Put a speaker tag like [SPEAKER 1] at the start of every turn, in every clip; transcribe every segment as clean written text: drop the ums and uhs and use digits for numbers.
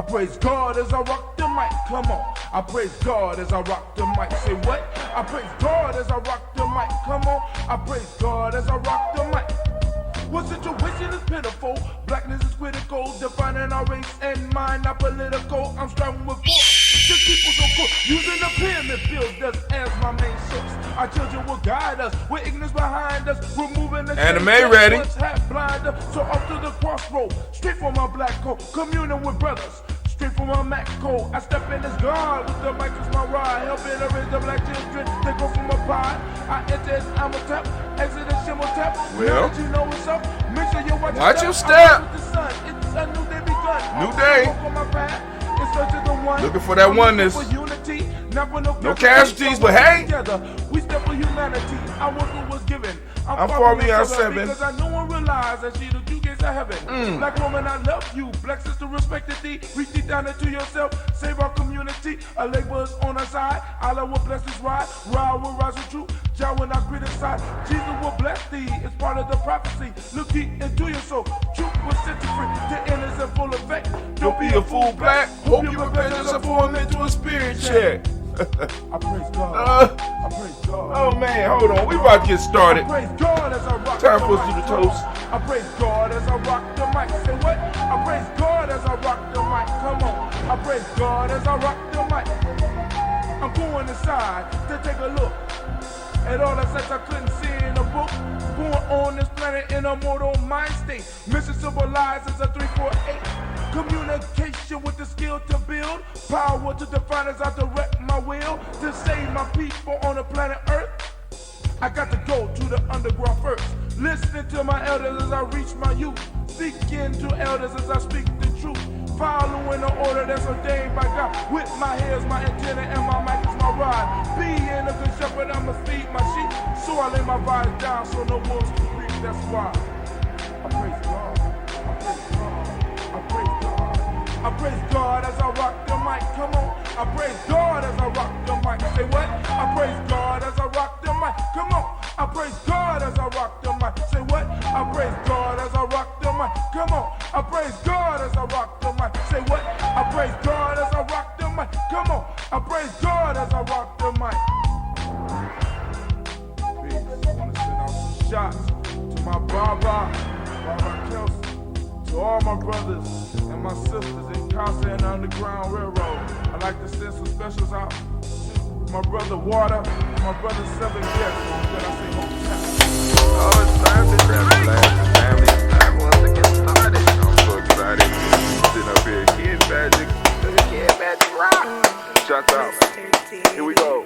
[SPEAKER 1] praise God as I rock the mic, come on. I praise God as I rock the mic, say what? I praise God as I rock the mic, come on. I praise God as I rock the mic. What situation is pitiful? Blackness is critical, defining our race and mind, not political. I'm striving with force to keep us so cool. Using the pyramid filters as my main source. Our children will guide us with ignorance behind us, removing the
[SPEAKER 2] anime ready.
[SPEAKER 1] Blind us, so up to the crossroad, straight from my black coat, communing with brothers. Straight from my Mac code, I step in as God with the mic as my ride, helping to raise the black children. They go from a pie. I enter as I'm a tap, exit as shimmer tap. Well, now that you know what's up, make sure you watch
[SPEAKER 2] your step.
[SPEAKER 1] With the sun. It's a new day begun.
[SPEAKER 2] New day.
[SPEAKER 1] On my path. In search of the one.
[SPEAKER 2] Looking for that oneness.
[SPEAKER 1] For unity, not for no
[SPEAKER 2] casualties, but hey,
[SPEAKER 1] together we step for humanity. I was what was given. I'm
[SPEAKER 2] far beyond 7.
[SPEAKER 1] Because I know and realize that she the two gates of heaven. Black woman, I love you. Black sister, respected thee. Reach deep down into yourself. Save our community. Our laborers on our side. Allah will bless this ride. Ride will rise with truth. Jah will not criticize. Jesus will bless thee. It's part of the prophecy. Look deep into your soul. Truth will set you free. The end is in full effect.
[SPEAKER 2] Don't be a fool, black. Hope you repent as a form into a spirit check.
[SPEAKER 1] I praise God. I praise God.
[SPEAKER 2] Oh man, hold on. We about to get started.
[SPEAKER 1] I praise God as I rock.
[SPEAKER 2] Time for us to do the toast.
[SPEAKER 1] I praise God as I rock the mic. Say what? I praise God as I rock the mic. Come on. I praise God as I rock the mic. I'm going inside to take a look at all the sex I couldn't see in a book. Born on this planet in a mortal mind state. Mission civilized as a 348. Communication with the skill to build. Power to define as I direct my will. To save my people on the planet Earth. I got to go to the underground first. Listening to my elders as I reach my youth. Speaking to elders as I speak the truth. Following the order that's ordained by God. With my hair is my antenna and my mic is my rod. Being a good shepherd, I'ma feed my sheep. So I lay my vibes down so no wolves can creep. That's why I praise God. I praise God. I praise God. I praise God as I rock the mic. Come on. I praise God as I rock the mic. Say what? I praise God as I rock the mic. Come on. I praise God as I rock the mic. Say what? I praise God as I rock the mic. Come on. I praise God as I rock the mic. Say what? I praise God as I rock the mic. Come on. I praise God as I rock the mic. Peace. I want to send out some shots to my Baba Kelsey. To all my brothers and my sisters in Casa and Underground Railroad. I'd like to send some specials out to my brother Water and my brother Seven Guests. When I say home tap.
[SPEAKER 3] Oh, it's time to grab the last family. It's time for us to get started. I'm so excited. Sitting up here, Kid Magic. Kid Magic Rock. Shout out. Here we go.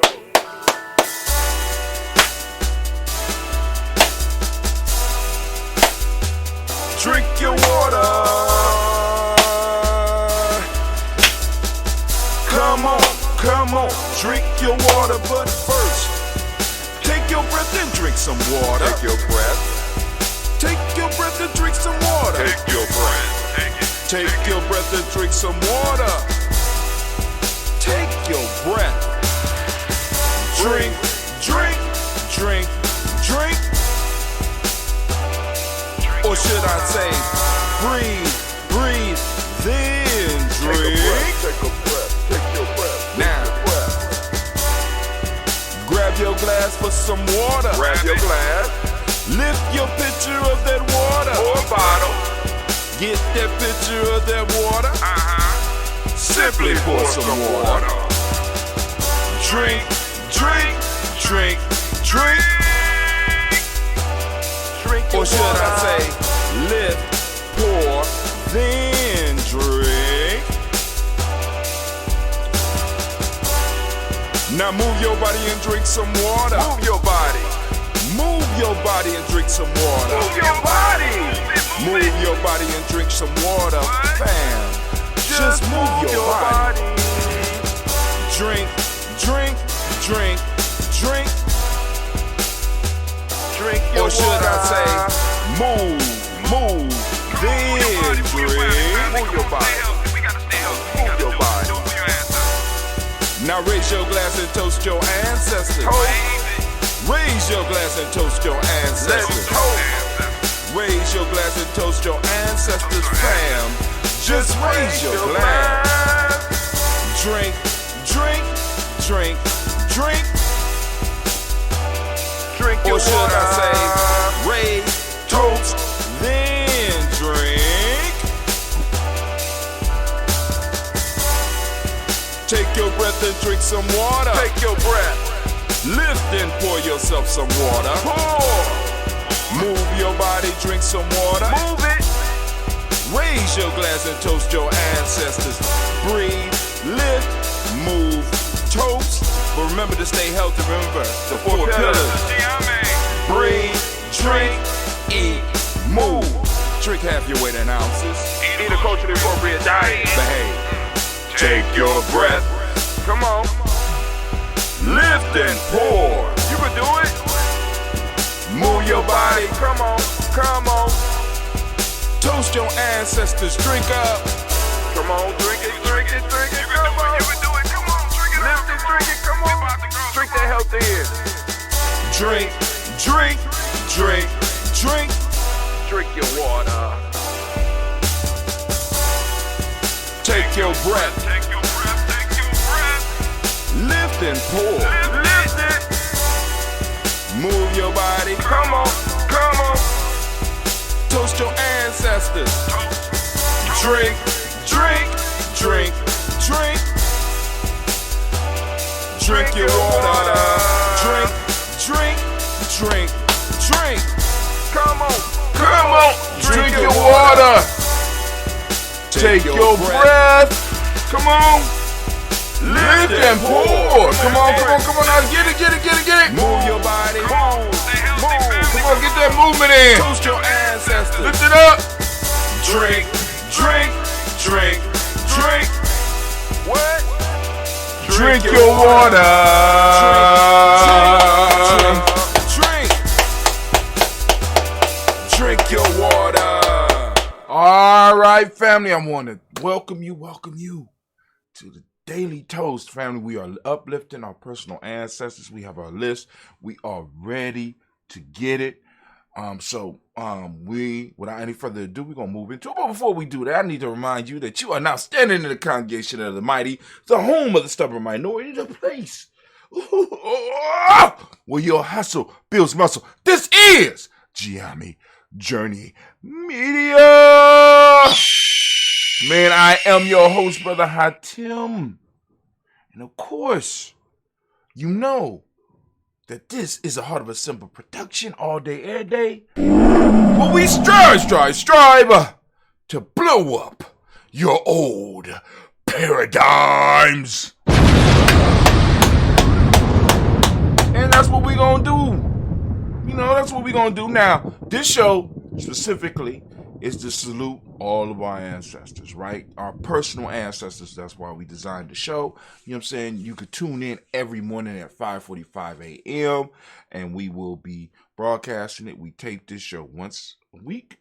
[SPEAKER 2] Drink your water. Come on, drink your water. But first, take your breath and drink some water.
[SPEAKER 3] Take your breath.
[SPEAKER 2] Take your breath and drink some water.
[SPEAKER 3] Take your breath.
[SPEAKER 2] Take your breath and drink some water. Take your breath. Drink, drink, drink, drink. Or should I say, breathe, breathe, then drink.
[SPEAKER 3] Take a breath. Take your breath.
[SPEAKER 2] Now, grab your glass for some water.
[SPEAKER 3] Grab your glass.
[SPEAKER 2] Lift your pitcher of that water.
[SPEAKER 3] Or a bottle.
[SPEAKER 2] Get that pitcher of that water. Simply pour some water. Drink, drink, drink, drink. Or should I say, lift, pour, then drink. Now move your body and drink some water.
[SPEAKER 3] Move your body.
[SPEAKER 2] Move your body and drink some water.
[SPEAKER 3] Move your body.
[SPEAKER 2] Move your body and drink some water. Bam. Just move your body. Drink, drink, drink, drink.
[SPEAKER 3] Drink your
[SPEAKER 2] or should
[SPEAKER 3] water.
[SPEAKER 2] I say, move, then drink.
[SPEAKER 3] Move your body. Move your body.
[SPEAKER 2] Now raise your glass and toast your ancestors. Raise your glass and toast your ancestors. Raise your glass and toast your ancestors, fam. Just raise your glass. Drink, drink, drink, drink.
[SPEAKER 3] Drink your
[SPEAKER 2] Or should
[SPEAKER 3] water.
[SPEAKER 2] I say, raise, toast, then drink. Take your breath and drink some water.
[SPEAKER 3] Take your breath.
[SPEAKER 2] Lift and pour yourself some water.
[SPEAKER 3] Pour.
[SPEAKER 2] Move your body, drink some water.
[SPEAKER 3] Move it.
[SPEAKER 2] Raise your glass and toast your ancestors. Breathe, lift, move, toast. But remember to stay healthy. Remember the four pillars.
[SPEAKER 3] Gye-Nyame.
[SPEAKER 2] Breathe, drink, eat, move. Drink half your weight in ounces.
[SPEAKER 3] Eat a culturally appropriate diet.
[SPEAKER 2] Behave. Take your breath.
[SPEAKER 3] Come on.
[SPEAKER 2] Lift and pour.
[SPEAKER 3] You can do it.
[SPEAKER 2] Move your body.
[SPEAKER 3] Come on. Come on.
[SPEAKER 2] Toast your ancestors. Drink up.
[SPEAKER 3] Come on. Drink it. Drink it. Drink it. Come on. You can do it. Come on. Drink it. Lift it. Drink it. Come on. Drink that health in.
[SPEAKER 2] Drink, drink, drink, drink.
[SPEAKER 3] Drink your water.
[SPEAKER 2] Take your breath.
[SPEAKER 3] Take your breath. Take your breath.
[SPEAKER 2] Lift and pour.
[SPEAKER 3] Lift it.
[SPEAKER 2] Move your body.
[SPEAKER 3] Come on. Come on.
[SPEAKER 2] Toast your ancestors. Drink, drink, drink, drink. Drink your water. Drink, drink, drink, drink.
[SPEAKER 3] Come on.
[SPEAKER 2] Come on. Drink your water. Take your breath.
[SPEAKER 3] Come on.
[SPEAKER 2] Lift and pour.
[SPEAKER 3] Come on. Come on. Come on. Now get it. Get it. Get it. Get it.
[SPEAKER 2] Move your body.
[SPEAKER 3] Move. Come on. Get that movement in.
[SPEAKER 2] Toast your ancestors.
[SPEAKER 3] Lift it up.
[SPEAKER 2] Drink, drink, drink, drink.
[SPEAKER 3] What?
[SPEAKER 2] Drink your water. Drink your water.
[SPEAKER 1] All right, family, I want to welcome you to the Daily Toast, family. We are uplifting our personal ancestors. We have our list. We are ready to get it. Without any further ado, we're going to move into it. But before we do that, I need to remind you that you are now standing in the congregation of the mighty, the home of the stubborn minority, the place where your hustle builds muscle. This is Gye-Nyame Journey Media. Man, I am your host, Brother Hatim. And of course, you know that this is a Heart of a Simple production all day, every day. But we strive to blow up your old paradigms. And that's what we're going to do. You know, that's what we're going to do. Now, this show specifically is to salute all of our ancestors, right? Our personal ancestors. That's why we designed the show. You know what I'm saying? You could tune in every morning at 5:45 a.m. and we will be broadcasting it. We tape this show once a week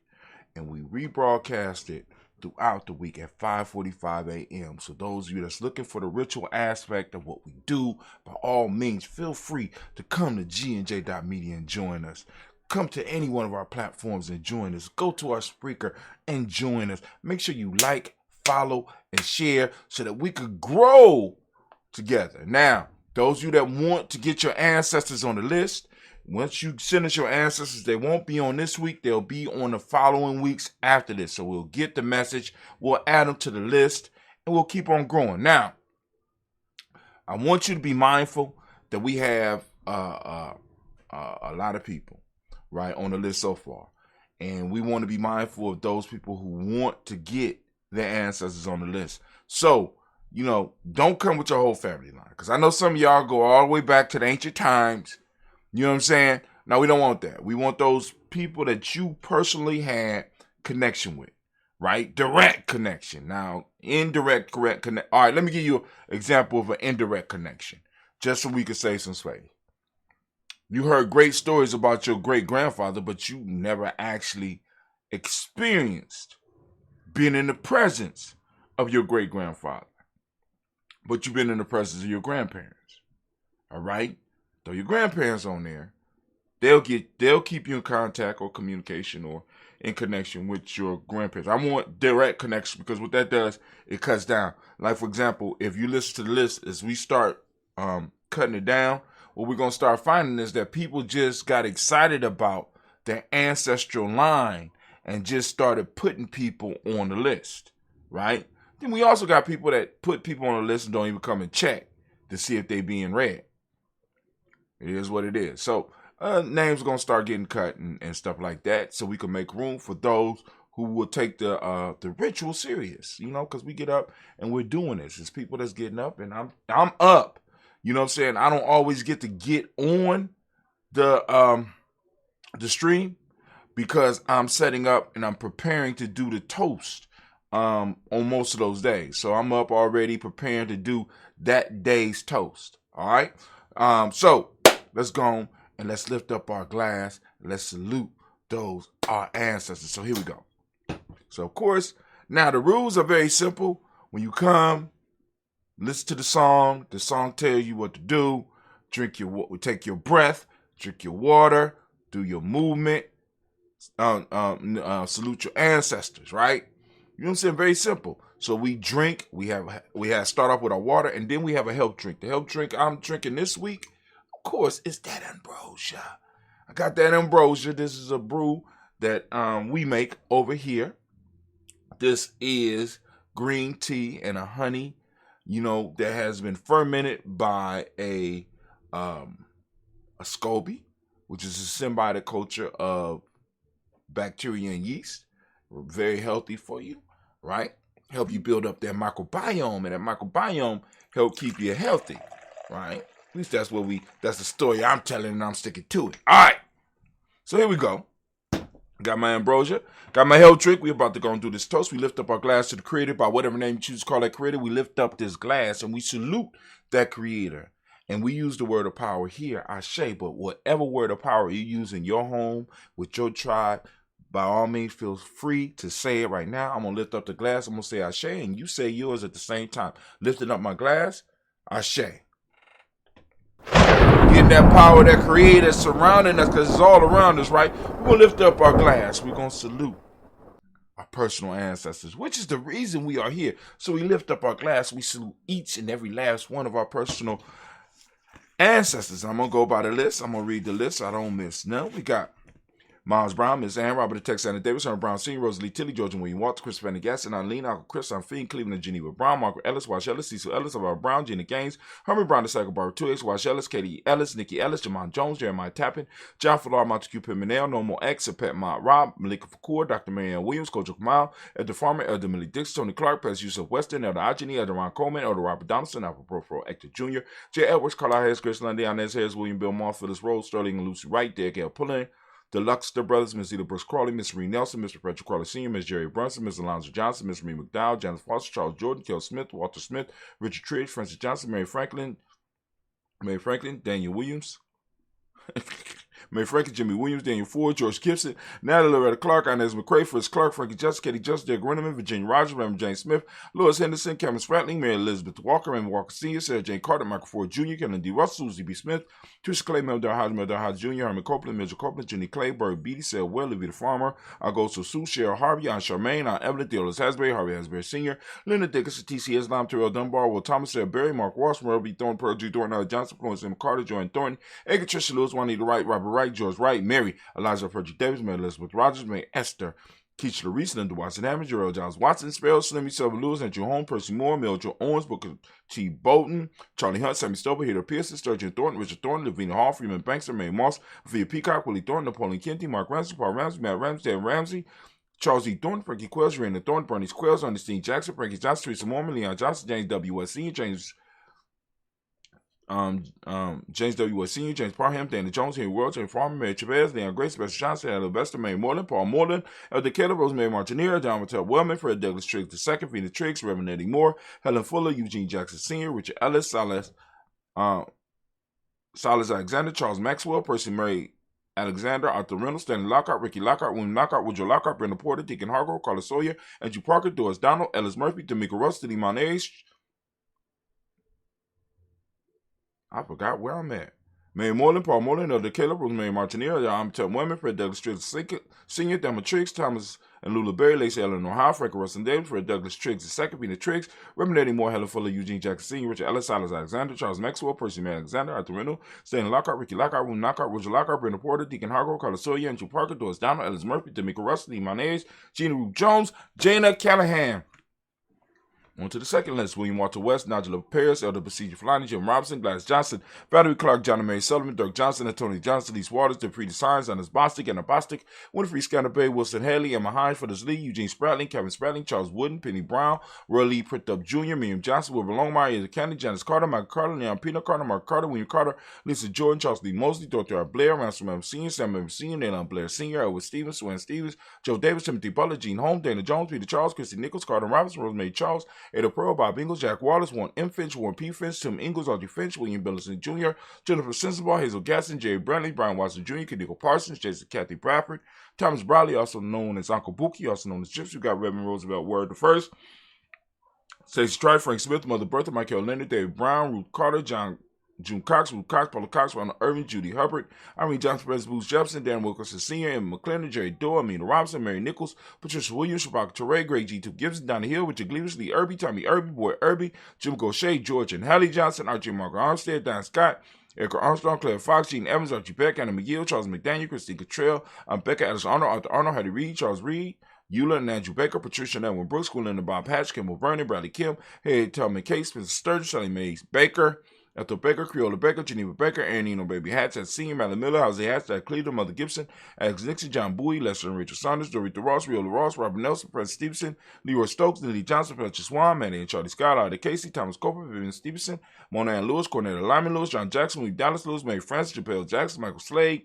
[SPEAKER 1] and we rebroadcast it throughout the week at 5:45 a.m. So those of you that's looking for the ritual aspect of what we do, by all means, feel free to come to gnj.media and join us. Come to any one of our platforms and join us. Go to our Spreaker and join us. Make sure you like, follow, and share so that we could grow together. Now, those of you that want to get your ancestors on the list, once you send us your ancestors, they won't be on this week. They'll be on the following weeks after this. So we'll get the message. We'll add them to the list, and we'll keep on growing. Now, I want you to be mindful that we have a lot of people, right, on the list so far. And we want to be mindful of those people who want to get their ancestors on the list. So, you know, don't come with your whole family line. Because I know some of y'all go all the way back to the ancient times. You know what I'm saying? No, we don't want that. We want those people that you personally had connection with, right? Direct connection. Now, indirect, correct connect. All right, let me give you an example of an indirect connection, just so we can save some space. You heard great stories about your great-grandfather, but you never actually experienced being in the presence of your great-grandfather. But you've been in the presence of your grandparents. All right? Throw your grandparents on there.
[SPEAKER 4] they'll keep you in contact or communication or in connection with your grandparents. I want direct connection because what that does, it cuts down. Like, for example, if you listen to the list, as we start cutting it down, what we're going to start finding is that people just got excited about their ancestral line and just started putting people on the list, right? Then we also got people that put people on the list and don't even come and check to see if they being read. It is what it is. So names are going to start getting cut and stuff like that, so we can make room for those who will take the ritual serious, because we get up and we're doing this. It's people that's getting up, and I'm up. You know what I'm saying? I don't always get to get on the stream because I'm setting up and I'm preparing to do the toast on most of those days. So I'm up already preparing to do that day's toast. All right? So let's go and let's lift up our glass. Let's salute our ancestors. So here we go. So, of course, now the rules are very simple. When you come, listen to the song tells you what to do. Take your breath, drink your water, do your movement, salute your ancestors, right? You know what I'm saying? Very simple. So we drink, we have start off with our water, and then we have a health drink. The health drink I'm drinking this week, of course, is that ambrosia. I got that ambrosia. This is a brew that we make over here. This is green tea and a honey, that has been fermented by a SCOBY, which is a symbiotic culture of bacteria and yeast. Very healthy for you, right? Help you build up that microbiome, and that microbiome help keep you healthy, right? At least that's the story I'm telling, and I'm sticking to it. All right. So here we go. Got my ambrosia. Got my health drink. We about to go and do this toast. We lift up our glass to the creator by whatever name you choose to call that creator. We lift up this glass and we salute that creator. And we use the word of power here, Ashe. But whatever word of power you use in your home, with your tribe, by all means, feel free to say it right now. I'm going to lift up the glass. I'm going to say Ashe, and you say yours at the same time. Lifting up my glass, Ashe. Getting that power, that creator surrounding us, because it's all around us, right? We're going to lift up our glass. We're going to salute our personal ancestors, which is the reason we are here. So we lift up our glass. We salute each and every last one of our personal ancestors. I'm going to go by the list. I'm going to read the list so I don't miss none. We got Miles Brown, Miss Ann, Robert Tex, Anna Davis, Herman Brown Sr., Rosalie Tilly, George and William Walter, Chris Van Gaston, Eileen, Uncle Chris, Fiend, Cleveland, Geneva Brown, Margaret Ellis, Wash Ellis, Cecil Ellis, Alvaro Brown, Gina Gaines, Herman Brown, the Cycle Bar 2X, Wash Ellis, Katie Ellis, Nikki Ellis, Jamon Jones, Jeremiah Tappan, John Falar, Montague Pimenel, Normal X, Pet Mott Rob, Malika Fakur, Dr. Marianne Williams, Coach Kamal, Elder Farmer, Elder Millie Dix, Tony Clark, Pastor Yusuf Weston, Elder Ajani, Elder Ron Coleman, Elder Robert Donaldson, Alpha Profro Hector Jr., J. Edwards, Carlisle Harris, Chris Lundy, Inez Harris, William Bill Moss, Phyllis Rose, Sterling and Lucy Wright, Derek L. Pullen, the Luxter Brothers, Miss Eda Brooks Crawley, Miss Marie Nelson, Mr. Patrick Crawley Sr., Miss Jerry Brunson, Miss Alonzo Johnson, Miss Marie McDowell, Janice Foster, Charles Jordan, Kel Smith, Walter Smith, Richard Tridge, Francis Johnson, Mary Franklin, Daniel Williams, Mary Franklin, Jimmy Williams, Daniel Ford, George Gibson, Natalie Loretta Clark, Inez McCrae, Fritz Clark, Frankie Justice, Katie Justice, Derek Renneman, Virginia Rogers, Reverend James Smith, Louis Henderson, Cameron Spratling, Mary Elizabeth Walker, Raymond Walker Sr., Sarah Jane Carter, Michael Ford Jr., Kevin D. Russell, Susie B. Smith, Trisha Clay, Meldar Hodge Jr., Herman Copeland, Mitchell Copeland, Jenny Clay, Bird Beatty, Sarah Well, Livy the Farmer, Augusto Sue, Cheryl Harvey, Aunt Charmaine, Aunt Evelyn, Theodore Hasbury, Harvey Hasbury Sr., Linda Dickinson, T.C. Islam, Terrell Dunbar, Will Thomas, Sarah Berry, Mark Ross, Merle B. Thornton, Pearl G. Thornton, Johnson, Florence M. Carter, Joanne Thornton, Edgar Tricia Lewis, Juanita Wright, Robert Wright, George Wright, Mary, Eliza Frederick Davis, Mary Elizabeth Rogers, Mary Esther, Keisha Reese, Linda Watson Hammond, Gerald Johns Watson, Sparrow, Slimmy Silver Lewis, Andrew Holmes, Percy Moore, Mildred Owens, Booker T. Bolton, Charlie Hunt, Sammy Stover, Heather Pearson, Sturgeon Thornton, Richard Thornton, Lavina Hall, Freeman Bankster, Mae Moss, Sophia Peacock, Willie Thornton, Napoleon Kenty, Mark Ramsey, Paul Ramsey, Matt Ramsey, Dan Ramsey, Charles E. Thornton, Frankie Quells, Raina Thornton, Bernice Quells, Ernestine Jackson, Frankie Johnson, Teresa Mormon, Leon Johnson, James W. S. Sr., James W. S. Sr., James Parham, Dana Jones, Henry World, James Farmer, Mary Chavez, Leon Grace, Spencer Johnson, Ella Bester, Mary Moreland, Paul Moreland, Elder Keller, Rosemary Martineer, John Mattel Wellman, Fred Douglas Triggs II, Vina Triggs, Reverend Eddie Moore, Helen Fuller, Eugene Jackson Sr., Richard Ellis, Silas Alexander, Charles Maxwell, Percy Murray Alexander, Arthur Reynolds, Stanley Lockhart, Ricky Lockhart, William Lockhart, Woodrow Lockhart, Brenda Porter, Deacon Hargrove, Carla Sawyer, Andrew Parker, Doris Donald, Ellis Murphy, D'Amico Russ, Limon Ace, I forgot where I'm at. Mary Moreland, Paul Moreland, Elder Caleb, Rosemary Martineau, I'm Tell Women, Fred Douglas Triggs Sr., Thelma Triggs, Thomas and Lula Berry, Lacey Eleanor Howe, Frank Russell Davis, Fred Douglas Triggs II, Peter Triggs, Reverend Eddie Moore, Helen Fuller, Eugene Jackson Sr., Richard Ellis, Silas Alexander, Charles Maxwell, Percy May Alexander, Arthur Randall, Stanley Lockhart, Ricky Lockhart, Room Lockhart, Roger Lockhart, Brenda Porter, Deacon Hargrove, Carlos Sawyer, Andrew Parker, Doris Donald, Ellis Murphy, D'Amico Russell, Lee Monez, Gina Ruth Jones, Jana Callahan. On to the second list: William Walter West, Nigel Paris, Elder Besiege Fulani, Jim Robinson, Gladys Johnson, Valerie Clark, John and Mary Sullivan, Dirk Johnson, Anthony Johnson, Lise Waters, Dupree Signs, Anders Bostic, Anna Bostic, Winfrey Scanner Bay, Wilson Haley, Emma Hines, Phyllis Lee, Eugene Spratling, Kevin Spratling, Charles Wooden, Penny Brown, Roy Lee Pritt Jr., Miriam Johnson, Wilbur Longmire, Ezra Candy, Janice Carter, Michael Carter, Leon Pino Carter, Mark Carter, William Carter, Lisa Jordan, Charles Lee Mosley, Dr. R. Blair, Ransom M. Sr., Sam M. Sr., Nayland Blair Sr., Edward Stevens, Swan Stevens, Joe Davis, Timothy Butler, Gene Holmes, Dana Jones, Peter Charles, Christy Nichols, Carter Robinson, Rosemary Charles, Ada Pearl, Bob Ingalls, Jack Wallace, Warren M. Finch, Warren P. Finch, Tim Ingalls, Audrey Finch, William Billison Jr., Jennifer Sensabaugh, Hazel Gasson, Jerry Brantley, Brian Watson Jr., Kadiko Parsons, Jason Kathy Bradford, Thomas Bradley, also known as Uncle Buki, also known as Gypsy. We got Reverend Roosevelt Word the First, Stacey Strife, Frank Smith, Mother Bertha, Michael Leonard, David Brown, Ruth Carter, June Cox, Ruth Cox, Paula Cox, Ronald Irving, Judy Hubbard, Irene Johnson, President Booth Jefferson, Dan Wilkerson Sr., Emma McClendon, Jerry Doe, Amina Robinson, Mary Nichols, Patricia Williams, Shabaka Torre, Greg G2 Gibson, Donna Hill, Richard Gleavers, Lee Irby, Tommy Irby, Boy Irby, Jim Gaucher, George and Hallie Johnson, Archie Margaret Armstead, Don Scott, Erica Armstrong, Claire Fox, Gene Evans, Archie Beck, Anna McGill, Charles McDaniel, Christine Cottrell, Becca Alice Arnold, Arthur Arnold, Hattie Reed, Charles Reed, Eula and Andrew Baker, Patricia and Edwin Brooks, Linda Bob Hatch, Kimball Vernon, Bradley Kim, Harriet Tubman Case, Spencer Sturgeon, Shelley Mays Baker, Ethel Baker, Creola Baker, Geneva Baker, Aaron Eno Baby Hatch, Senior, Madeline Miller, Jose Hatch, Jack Cleveland, Mother Gibson, Alex Nixon, John Bowie, Lester and Rachel Saunders, Dorita Ross, Riola Ross, Robert Nelson, Prince Stevenson, Leroy Stokes, Lily Johnson, Fletcher Swan, Manny and Charlie Scott, Ida Casey, Thomas Coper, Vivian Stevenson, Mona Ann Lewis, Cornetta Lyman Lewis, John Jackson, Lee Dallas Lewis, Mary Francis, Chappelle Jackson, Michael Slade,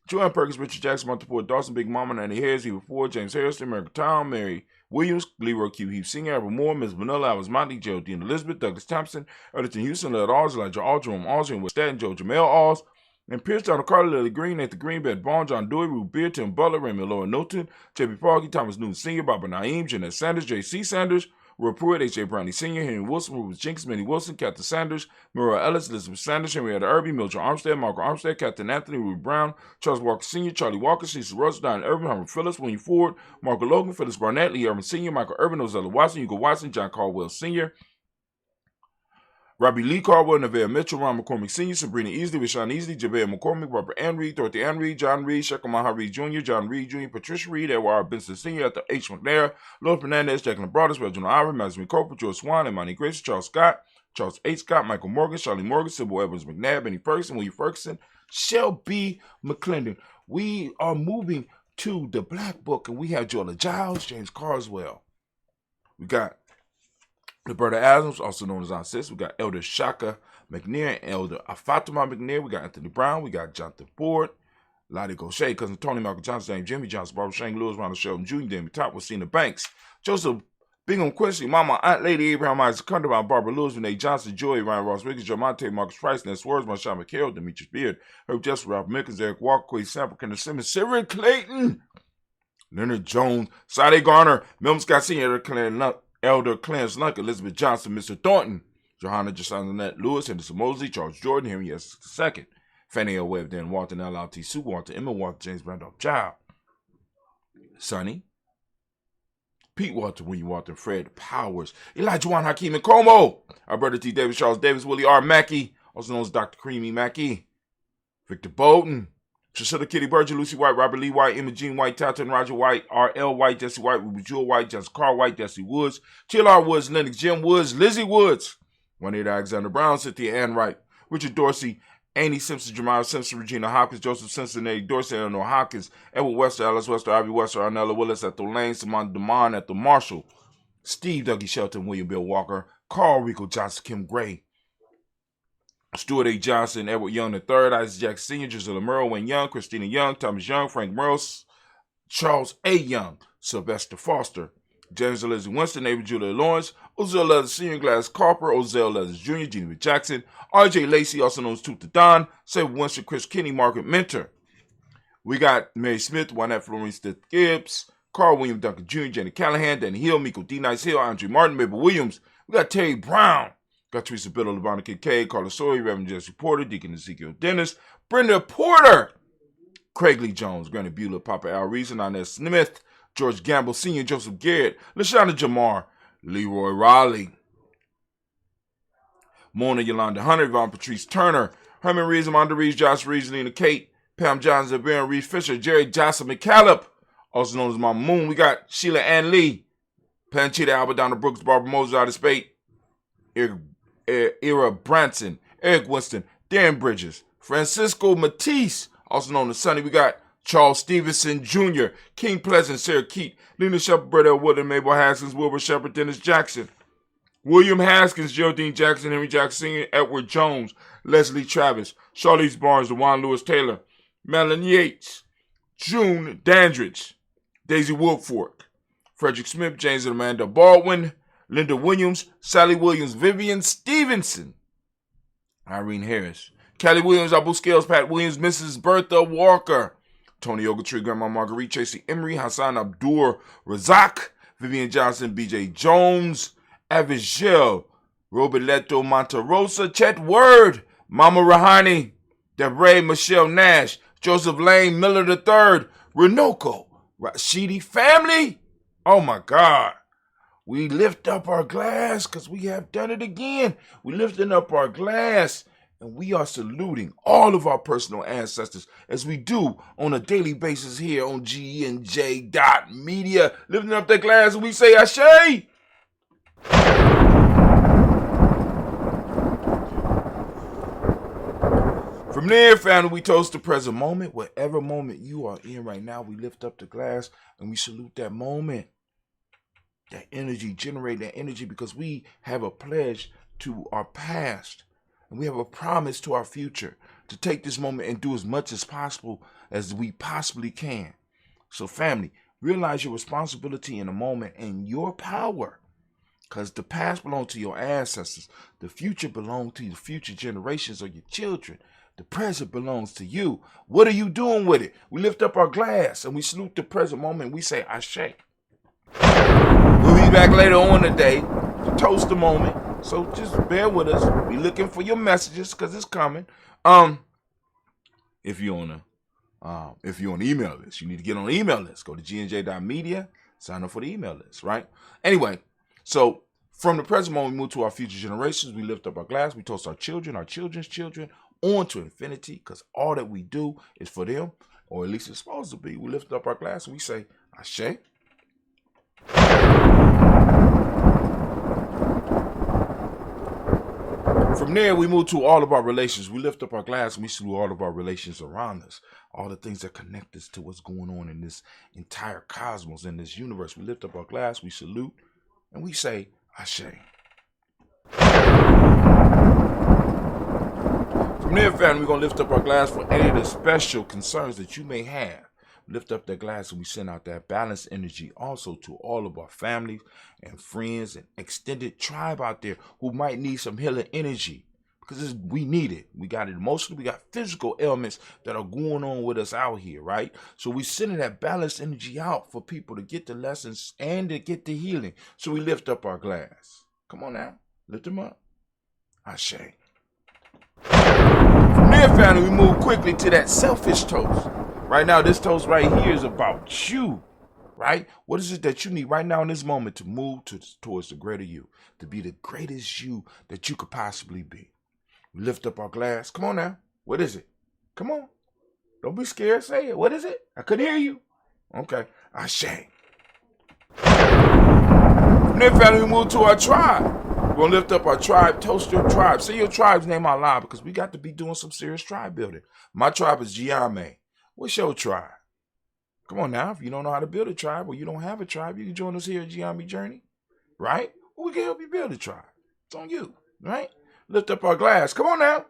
[SPEAKER 4] Joanne Perkins, Richard Jackson, Martha Ford, Dawson, Big Mama, Nanny Harris, Eva Ford, James Harrison, America Town, Mary Williams, Leroy Q. Heath Senior, Albert Moore, Ms. Vanilla, Alice Monty, Geraldine Elizabeth, Douglas Thompson, Ernesto Houston, Led Alls, Elijah All, Jerome Alls, and West Staten, Joe Jamel Alls, and Pierce, Donald Carter, Lily Green, Nathan Green, Beth Bond, John Dewey, Ruth Beard, Tim Butler, Raymond Laura Newton, J.B. Parkey, Thomas Newton Sr., Barbara Naeem, Jeanette Sanders, J.C. Sanders, Roy Pruitt, H.J. Brownlee Sr., Henry Wilson, Rufus Jenkins, Minnie Wilson, Captain Sanders, Muriel Ellis, Elizabeth Sanders, Henrietta Irby, Mildred Armstead, Margaret Armstead, Captain Anthony, Ruth Brown, Charles Walker Sr., Charlie Walker, Cecil Russell, Don Irvin, Herman Phillips, William Ford, Margaret Logan, Phyllis Barnett, Lee Irvin Sr., Michael Irvin, Ozella Watson, Hugo Watson, John Caldwell Sr., Robbie Lee Caldwell, Nevaeh Mitchell, Ron McCormick Sr., Sabrina Easley, Rashawn Easley, Javea McCormick, Robert Ann Reed, Dorothy Ann Reed, John Reed, Shekel Maha Reed Jr., John Reed Jr., Patricia Reed, Edward R. Benson Sr., Arthur H. McNair, Lord Fernandez, Jacqueline Broadus, Reginald Ivory, Madison Coper, George Swan, Imani Grace, Charles Scott, Charles H. Scott, Michael Morgan, Charlie Morgan, Sybil Evans McNabb, Benny Ferguson, William Ferguson, Shelby McClendon. We are moving to the Black Book, and we have Joella Giles, James Carswell. We got Roberta Adams, also known as Aunt Sis. We got Elder Shaka McNair and Elder Fatima McNair. We got Anthony Brown. We got Jonathan Ford, Lottie Gaucher, Cousin Tony, Michael Johnson, James Jimmy Johnson, Barbara Shane Lewis, Ronald Sheldon Jr., Damien Top, Wasina Banks, Joseph Bingham Quincy, Mama, Aunt Lady Abraham Isaac Cunderbound, Barbara Lewis, Renee Johnson, Joy, Ryan Ross Wiggins, Joe Monte, Marcus Price, Ness Words, Marshawn McHale, Demetrius Beard, Herb Jesper, Ralph Mickens, Eric Walker, Quay Sample, Kenneth Simmons, Cyril Clayton, Leonard Jones, Sade Garner, Milton Scott Sr., Elder Clarence Lunk, Elizabeth Johnson, Mr. Thornton, Johanna Jasanette Lewis, Henderson Mosley, Charles Jordan, Henry S. II, Fannie L. Webb, Dan Walton, L.L.T. Sue Walton, Emma Walton, James Randolph Child, Sonny, Pete Walton, William Walton, Fred Powers, Elijah Juan Hakeem and Como, Alberta T. Davis, Charles Davis, Willie R. Mackey, also known as Dr. Creamy Mackey, Victor Bolton, Trisha Kitty Berger, Lucy White, Robert Lee White, Emma Jean White, Talton Roger White, R.L. White, Jesse White, Ruby Jewel White, Jessica Carr White, Jesse Woods, T.L.R. Woods, Lennox Jim Woods, Lizzie Woods, Juanita Alexander Brown, Cynthia Ann Wright, Richard Dorsey, Annie Simpson, Jemiah Simpson, Regina Hopkins, Joseph Simpson, Eddie Dorsey, Eleanor Hopkins, Edward Wester, Alice Wester, Ivy Wester, Arnella Willis, Ethel Lane, Simone DeMond, Ethel Marshall, Steve Dougie Shelton, William Bill Walker, Carl Rico Johnson, Kim Gray, Stuart A. Johnson, Edward Young III, Isaac Jackson Sr., Gisela Merle, Wayne Young, Christina Young, Thomas Young, Frank Merle, Charles A. Young, Sylvester Foster, James Leslie Winston, Avery Julia Lawrence, Ozell Leathers Sr., Gladys Carper, Ozell Leathers Jr., Geneva Jackson, R.J. Lacey, also known as Tooth the Don, Sabre Winston, Chris Kinney, Margaret Mentor. We got Mary Smith, Juanette Florence Gibbs, Carl William Duncan Jr., Jenny Callahan, Danny Hill, Miko D. Nice Hill, Andre Martin, Mabel Williams. We got Terry Brown, Got Teresa Biddle, LeVonna Kincaid, Carla Sawyer, Reverend Jesse Porter, Deacon Ezekiel Dennis, Brenda Porter, Craig Lee Jones, Granny Bueller, Papa Al Reason, Inez Smith, George Gamble Sr., Joseph Garrett, LaShonda Jamar, Leroy Raleigh, Mona Yolanda Hunter, Yvonne Patrice Turner, Herman Reeves, Amanda Reeves, Josh Reeves, Lena Kate, Pam Johnson, Baron Reeves Fisher, Jerry Johnson McCallop, also known as Mama Moon. We got Sheila Ann Lee, Panchita Albert, Donna Brooks, Barbara Moses, out of Spade, Ira Branson, Eric Winston, Darren Bridges, Francisco Matisse, also known as Sonny. We got Charles Stevenson Jr., King Pleasant, Sarah Keat, Lena Shepard, Brett L. Wood, Mabel Haskins, Wilbur Shepard, Dennis Jackson, William Haskins, Geraldine Jackson, Henry Jackson Sr., Edward Jones, Leslie Travis, Charlize Barnes, DeJuan Lewis Taylor, Madeline Yates, June Dandridge, Daisy Woodfork, Frederick Smith, James and Amanda Baldwin, Linda Williams, Sally Williams, Vivian Stevenson, Irene Harris, Callie Williams, Abu Scales, Pat Williams, Mrs. Bertha Walker, Tony Ogletree, Grandma Marguerite, Tracy Emery, Hassan Abdur Razak, Vivian Johnson, BJ Jones, Avigil, Roberto Monterosa, Chet Word, Mama Rahani, Debray Michelle Nash, Joseph Lane Miller III, Renoko, Rashidi family. Oh my God. We lift up our glass because we have done it again. We're lifting up our glass and we are saluting all of our personal ancestors as we do on a daily basis here on GNJ.media. Lifting up that glass and we say Ashe. From there, family, we toast the present moment. Whatever moment you are in right now, we lift up the glass and we salute that moment. That energy, generate that energy because we have a pledge to our past and we have a promise to our future to take this moment and do as much as possible as we possibly can. So family, realize your responsibility in the moment and your power because the past belongs to your ancestors. The future belongs to the future generations or your children. The present belongs to you. What are you doing with it? We lift up our glass and we salute the present moment and we say Ashe. We'll be back later on today to toast the moment. So just bear with us. Be looking for your messages because it's coming. If you're on the email list, you need to get on the email list. Go to gnj.media, sign up for the email list, right? Anyway, so from the present moment, we move to our future generations. We lift up our glass. We toast our children, our children's children, on to infinity because all that we do is for them, or at least it's supposed to be. We lift up our glass and we say Ashe. From there, we move to all of our relations. We lift up our glass and we salute all of our relations around us, all the things that connect us to what's going on in this entire cosmos, in this universe. We lift up our glass, we salute, and we say Ashe. From there, family, we're going to lift up our glass for any of the special concerns that you may have. Lift up that glass and we send out that balanced energy also to all of our families and friends and extended tribe out there who might need some healing energy because we need it. We got it emotionally. We got physical ailments that are going on with us out here, right? So we sending that balanced energy out for people to get the lessons and to get the healing. So we lift up our glass. Come on now. Lift them up. Ashe. From there, family, we move quickly to that selfish toast. Right now, this toast right here is about you, right? What is it that you need right now in this moment to move towards the greater you, to be the greatest you that you could possibly be? We lift up our glass. Come on now. What is it? Come on. Don't be scared. Say it. What is it? I couldn't hear you. Okay. Ashe. From there, family, we move to our tribe. We're going to lift up our tribe. Toast your tribe. Say your tribe's name out loud because we got to be doing some serious tribe building. My tribe is Gye-Nyame. What's your tribe? Come on now. If you don't know how to build a tribe or you don't have a tribe, you can join us here at Gye-Nyame Journey, right? Well, we can help you build a tribe. It's on you, right? Lift up our glass. Come on now.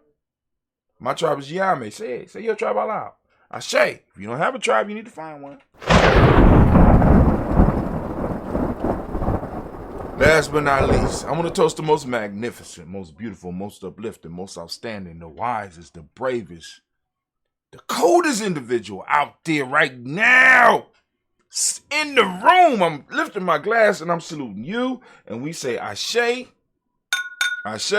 [SPEAKER 4] My tribe is Gye-Nyame. Say it. Say your tribe out loud. Ashe. If you don't have a tribe, you need to find one. Last but not least, I want to toast the most magnificent, most beautiful, most uplifting, most outstanding, the wisest, the bravest, the coldest individual out there right now in the room. I'm lifting my glass and I'm saluting you. And we say Ashe. Ashe.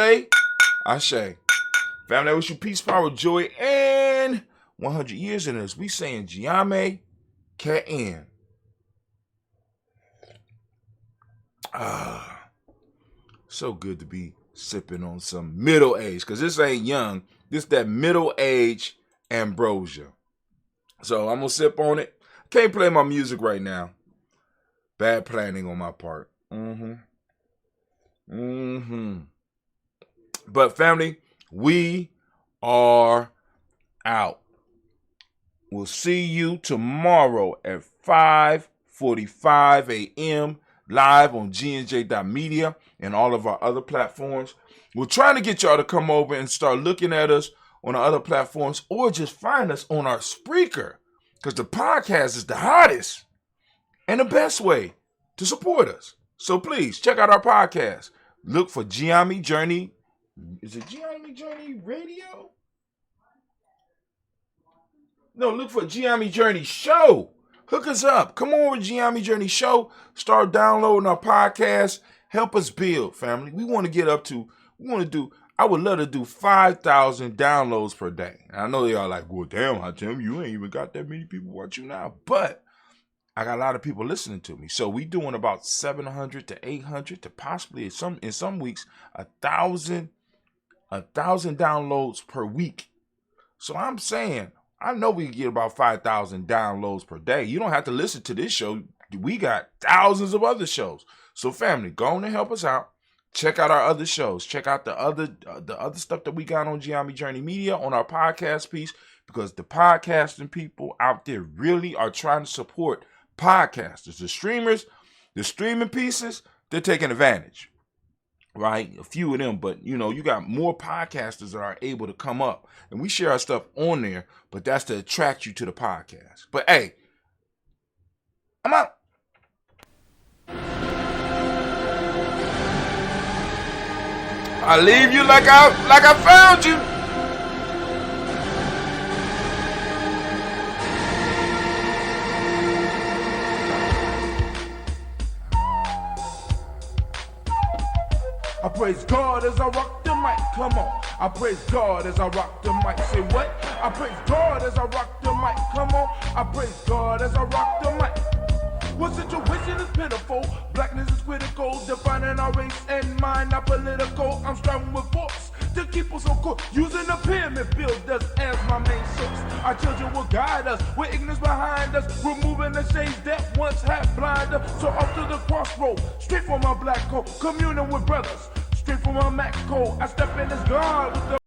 [SPEAKER 4] Family, I wish you peace, power, joy, and 100 years in this. We saying Gye-Nyame, K-N. So good to be sipping on some middle age, because this ain't young. This that middle age ambrosia. So I'm going to sip on it. Can't play my music right now. Bad planning on my part. But family, we are out. We'll see you tomorrow at 5:45 a.m. live on gnj.media and all of our other platforms. We're trying to get y'all to come over and start looking at us on our other platforms, or just find us on our Spreaker, because the podcast is the hottest and the best way to support us. So please check out our podcast. Look for Gye-Nyame Journey. Is it Gye-Nyame Journey Radio? No, look for Gye-Nyame Journey Show. Hook us up. Come on with Gye-Nyame Journey Show. Start downloading our podcast. Help us build, family. We want to get up to, I would love to do 5,000 downloads per day. And I know y'all like, well, damn, Hatem, you ain't even got that many people watch you now. But I got a lot of people listening to me. So we doing about 700 to 800 to possibly in some weeks, 1,000 downloads per week. So I'm saying, I know we can get about 5,000 downloads per day. You don't have to listen to this show. We got thousands of other shows. So family, go on and help us out. Check out our other shows. Check out the other stuff that we got on Gye-Nyame Journey Media on our podcast piece, because the podcasting people out there really are trying to support podcasters. The streamers, the streaming pieces, they're taking advantage, right? A few of them, but you got more podcasters that are able to come up, and we share our stuff on there, but that's to attract you to the podcast. But hey, I'm out. I leave you like I found you.
[SPEAKER 1] I praise God as I rock the mic, come on. I praise God as I rock the mic. Say what? I praise God as I rock the mic, come on. I praise God as I rock the mic. What situation is pitiful? Blackness is critical, defining our race and mind, not political. I'm strong with force to keep us on course, using the pyramid builders as my main source. Our children will guide us with ignorance behind us, removing the shades that once had blinded us. So off to the crossroad, straight from my black coat, communing with brothers, straight from my Mac code. I step in as God with the